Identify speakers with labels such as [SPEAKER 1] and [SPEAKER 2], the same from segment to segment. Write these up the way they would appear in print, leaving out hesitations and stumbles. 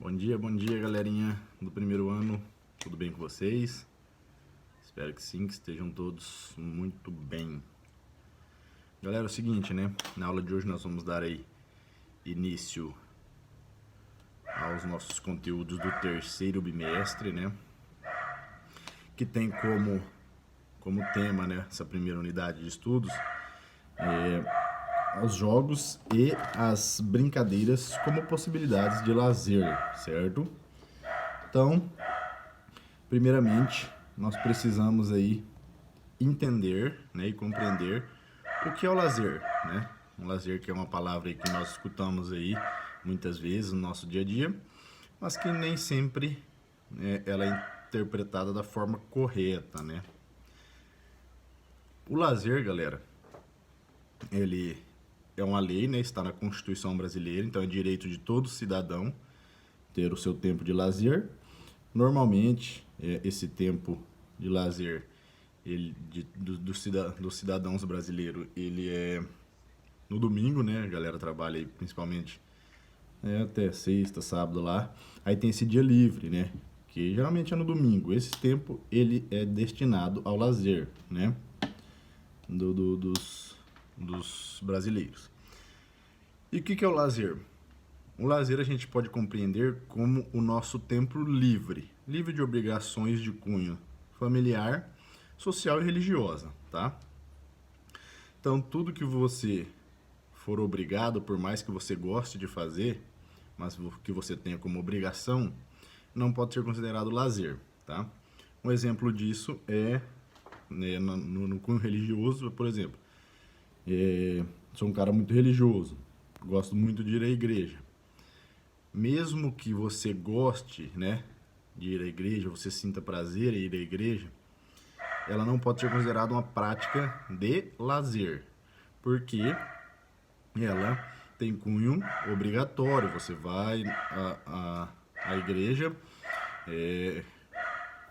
[SPEAKER 1] Bom dia, galerinha do primeiro ano. Tudo bem com vocês? Espero que sim, que estejam todos muito bem. Galera, é o seguinte, né? Na aula de hoje nós vamos dar aí início aos nossos conteúdos do terceiro bimestre, né? Que tem como tema, né, essa primeira unidade de estudos, os jogos e as brincadeiras como possibilidades de lazer, certo? Então, primeiramente, nós precisamos aí entender, né, e compreender o que é o lazer, né? Um lazer que é uma palavra aí que nós escutamos aí muitas vezes no nosso dia a dia, mas que nem sempre, né, ela é interpretada da forma correta, né? O lazer, galera, ele é uma lei, né? Está na Constituição brasileira, então é direito de todo cidadão ter o seu tempo de lazer. Normalmente, esse tempo de lazer dos cidadãos brasileiros, ele é no domingo, né? A galera trabalha aí principalmente até sexta, sábado lá. Aí tem esse dia livre, né? Que geralmente é no domingo. Esse tempo, ele é destinado ao lazer, né? Dos brasileiros. E o que é o lazer? O lazer a gente pode compreender como o nosso tempo livre, livre de obrigações de cunho familiar, social e religiosa, tá? Então, tudo que você for obrigado, por mais que você goste de fazer, mas que você tenha como obrigação, não pode ser considerado lazer, tá? Um exemplo disso é, né, no cunho religioso, por exemplo, sou um cara muito religioso, gosto muito de ir à igreja. Mesmo que você goste, né, de ir à igreja, você sinta prazer em ir à igreja, ela não pode ser considerada uma prática de lazer, porque ela tem cunho obrigatório. Você vai à igreja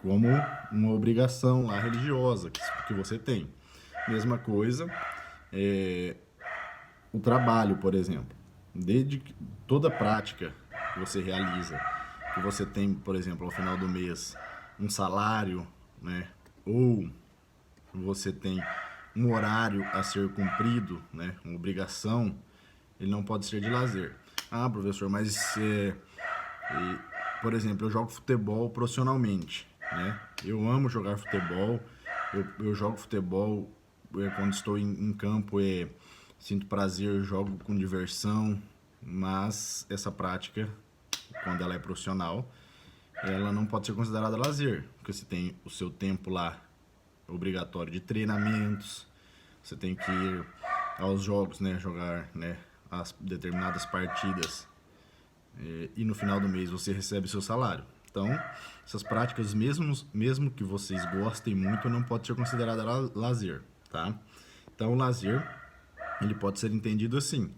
[SPEAKER 1] como uma obrigação lá religiosa que você tem. Mesma coisa, o trabalho, por exemplo. Desde toda prática que você realiza, que você tem, por exemplo, ao final do mês, um salário, né? Ou você tem um horário a ser cumprido, né? Uma obrigação, ele não pode ser de lazer. Ah, professor, mas por exemplo, eu jogo futebol profissionalmente, né? Eu amo jogar futebol, eu jogo futebol quando estou em campo, sinto prazer, jogo com diversão, mas essa prática, quando ela é profissional, ela não pode ser considerada lazer, porque você tem o seu tempo lá obrigatório de treinamentos, você tem que ir aos jogos, né, jogar, né, as determinadas partidas, e no final do mês você recebe seu salário. Então, essas práticas, mesmo que vocês gostem muito, não pode ser considerada lazer, tá? Então, o lazer, ele pode ser entendido assim: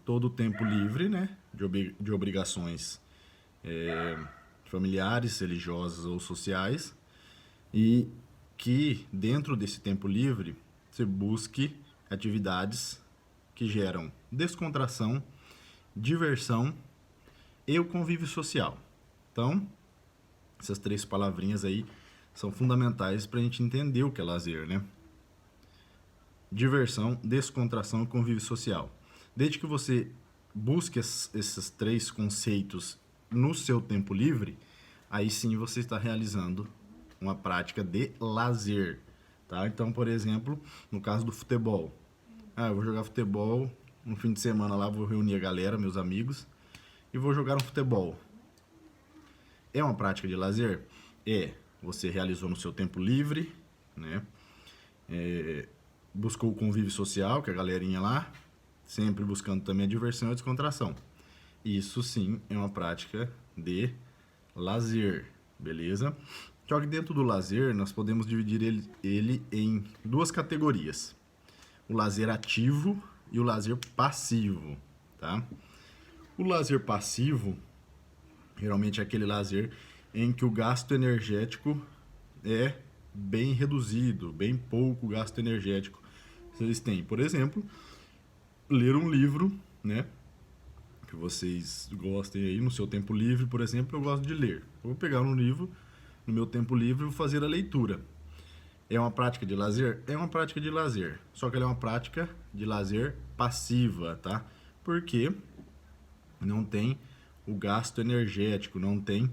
[SPEAKER 1] todo o tempo livre, né, de obrigações familiares, religiosas ou sociais, e que dentro desse tempo livre você busque atividades que geram descontração, diversão e o convívio social. Então, essas três palavrinhas aí são fundamentais para a gente entender o que é lazer, né? Diversão, descontração e convívio social. Desde que você busque esses três conceitos no seu tempo livre, aí sim você está realizando uma prática de lazer, tá? Então, por exemplo, no caso do futebol, eu vou jogar futebol no fim de semana lá, vou reunir a galera, meus amigos, e vou jogar um futebol. É uma prática de lazer? Você realizou no seu tempo livre, né? Buscou o convívio social, que é a galerinha lá, sempre buscando também a diversão e a descontração. Isso sim é uma prática de lazer, beleza? Só que dentro do lazer, nós podemos dividir ele em duas categorias: o lazer ativo e o lazer passivo, tá? O lazer passivo, geralmente é aquele lazer em que o gasto energético é bem reduzido, bem pouco gasto energético. Vocês têm, por exemplo, ler um livro, né? que vocês gostem aí no seu tempo livre, por exemplo, eu gosto de ler. Eu vou pegar um livro no meu tempo livre e vou fazer a leitura. É uma prática de lazer? É uma prática de lazer. Só que ela é uma prática de lazer passiva, tá? Porque não tem o gasto energético, não tem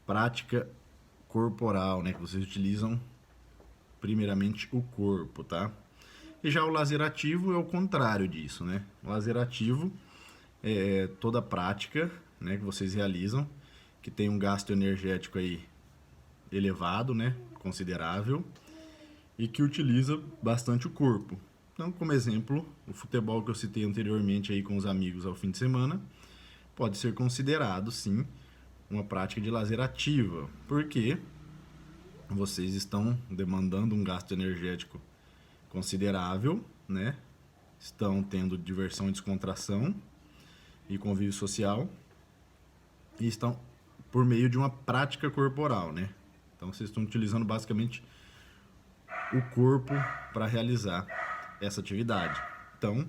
[SPEAKER 1] prática corporal, né? Que vocês utilizam primeiramente o corpo, tá? E já o lazer ativo é o contrário disso, né? O lazer ativo é toda prática, né, que vocês realizam, que tem um gasto energético aí elevado, né? Considerável, e que utiliza bastante o corpo. Então, como exemplo, o futebol que eu citei anteriormente aí com os amigos ao fim de semana, pode ser considerado, sim, uma prática de lazer ativa, porque vocês estão demandando um gasto energético considerável, né? Estão tendo diversão e descontração e convívio social e estão por meio de uma prática corporal, né? Então vocês estão utilizando basicamente o corpo para realizar essa atividade. Então,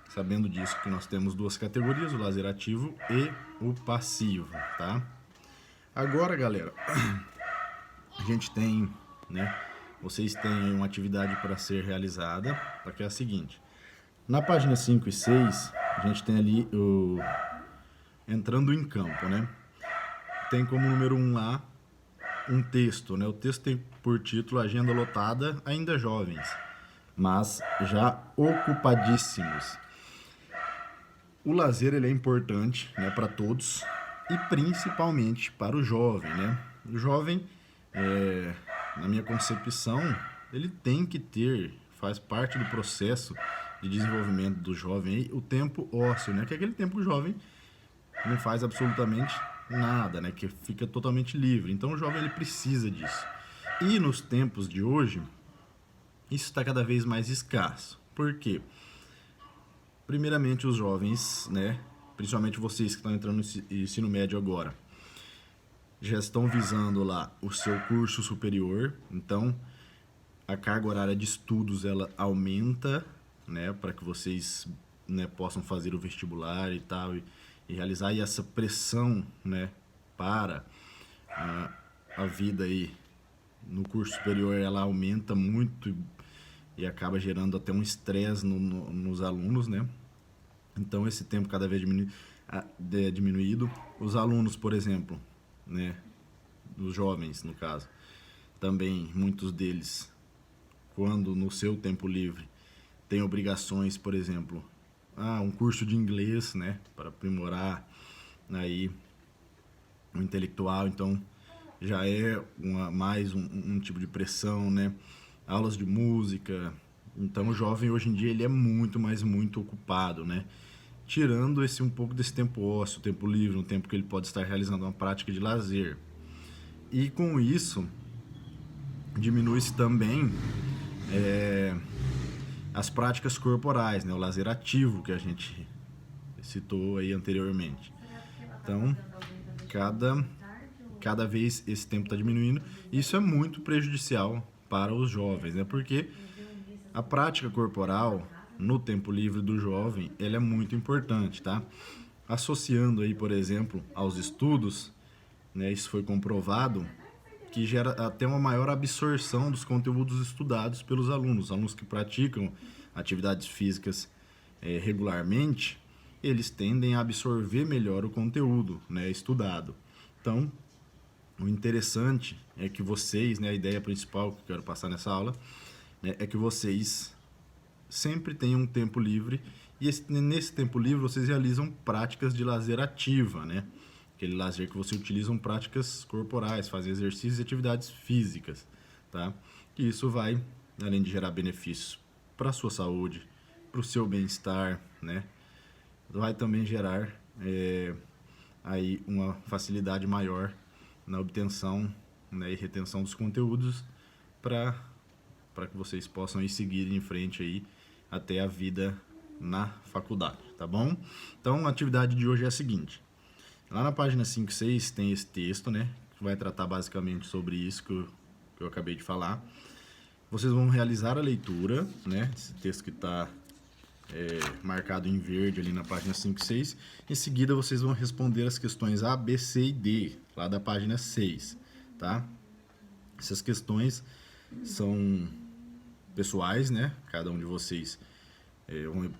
[SPEAKER 1] sabendo disso, que nós temos duas categorias, o lazer ativo e o passivo, tá? Agora, galera, a gente tem, né? Vocês têm aí uma atividade para ser realizada, que é a seguinte. Na página 5 e 6, a gente tem ali o entrando em campo, né? Tem como número 1 lá um texto, né? O texto tem por título Agenda Lotada, ainda jovens, mas já ocupadíssimos. O lazer ele é importante, né, para todos e principalmente para o jovem, né? O jovem, na minha concepção, ele tem que ter, faz parte do processo de desenvolvimento do jovem aí, o tempo ósseo, né? Que é aquele tempo que o jovem não faz absolutamente nada, né? Que fica totalmente livre. Então o jovem ele precisa disso. E nos tempos de hoje, isso está cada vez mais escasso. Por quê? Primeiramente os jovens, né? Principalmente vocês que estão entrando no ensino médio agora, já estão visando lá o seu curso superior. Então a carga horária de estudos ela aumenta, né? Para que vocês, né, possam fazer o vestibular e tal e realizar, e essa pressão, né, para a vida aí no curso superior ela aumenta muito e acaba gerando até um estresse nos alunos, né? Então esse tempo cada vez é diminuído. Os alunos, por exemplo, né, os jovens no caso, também muitos deles, quando no seu tempo livre têm obrigações, por exemplo, um curso de inglês, né, para aprimorar aí o intelectual, então já é mais um tipo de pressão, né? Aulas de música. Então o jovem hoje em dia ele é muito ocupado, né? Tirando um pouco desse tempo ósseo, tempo livre, um tempo que ele pode estar realizando uma prática de lazer. E com isso diminui-se também as práticas corporais, né? O lazer ativo que a gente citou aí anteriormente. Então, cada vez esse tempo está diminuindo. Isso é muito prejudicial para os jovens, né? Porque a prática corporal no tempo livre do jovem, ela é muito importante, tá? Associando aí, por exemplo, aos estudos, né? Isso foi comprovado que gera até uma maior absorção dos conteúdos estudados pelos alunos. Os alunos que praticam atividades físicas regularmente, eles tendem a absorver melhor o conteúdo, né, estudado. Então, o interessante é que vocês, né, a ideia principal que eu quero passar nessa aula, né, é que vocês sempre tenham um tempo livre e nesse tempo livre vocês realizam práticas de lazer ativa, né? Aquele lazer que você utiliza práticas corporais, fazer exercícios e atividades físicas, tá? E isso vai, além de gerar benefícios para a sua saúde, para o seu bem-estar, né? Vai também gerar aí uma facilidade maior na obtenção, né, e retenção dos conteúdos para que vocês possam ir seguir em frente aí até a vida na faculdade, tá bom? Então a atividade de hoje é a seguinte. Lá na página 5 e 6 tem esse texto, né? Que vai tratar basicamente sobre isso que eu acabei de falar. Vocês vão realizar a leitura, né? Esse texto que está marcado em verde ali na página 5 e 6. Em seguida, vocês vão responder as questões A, B, C e D, lá da página 6, tá? Essas questões são pessoais, né? Cada um de vocês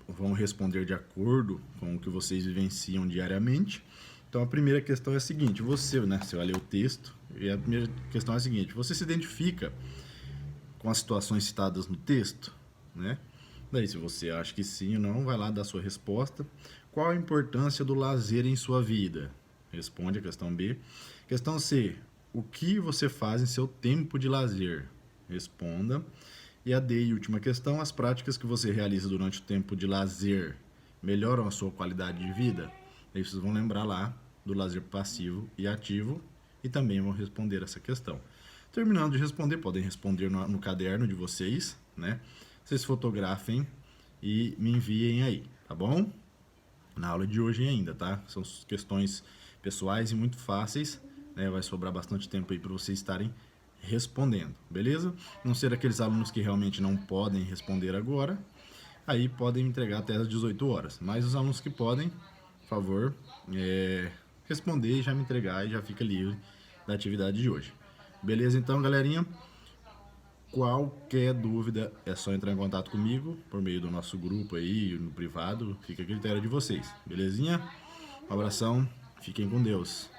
[SPEAKER 1] vão responder de acordo com o que vocês vivenciam diariamente. Então, a primeira questão é a seguinte: você vai ler o texto, e a primeira questão é a seguinte: você se identifica com as situações citadas no texto, né? Daí, se você acha que sim ou não, vai lá dar sua resposta. Qual a importância do lazer em sua vida? Responde a questão B. Questão C: o que você faz em seu tempo de lazer? Responda. E a D e última questão: as práticas que você realiza durante o tempo de lazer melhoram a sua qualidade de vida? Aí vocês vão lembrar lá do lazer passivo e ativo e também vão responder essa questão. Terminando de responder, podem responder no caderno de vocês, né? Vocês fotografem e me enviem aí, tá bom? Na aula de hoje ainda, tá? São questões pessoais e muito fáceis, né? Vai sobrar bastante tempo aí para vocês estarem respondendo, beleza? Não ser aqueles alunos que realmente não podem responder agora, aí podem entregar até às 18 horas. Mas os alunos que podem, por favor, responder e já me entregar e já fica livre da atividade de hoje. Beleza então, galerinha? Qualquer dúvida é só entrar em contato comigo por meio do nosso grupo aí, no privado, fica a critério de vocês, belezinha? Um abração, fiquem com Deus.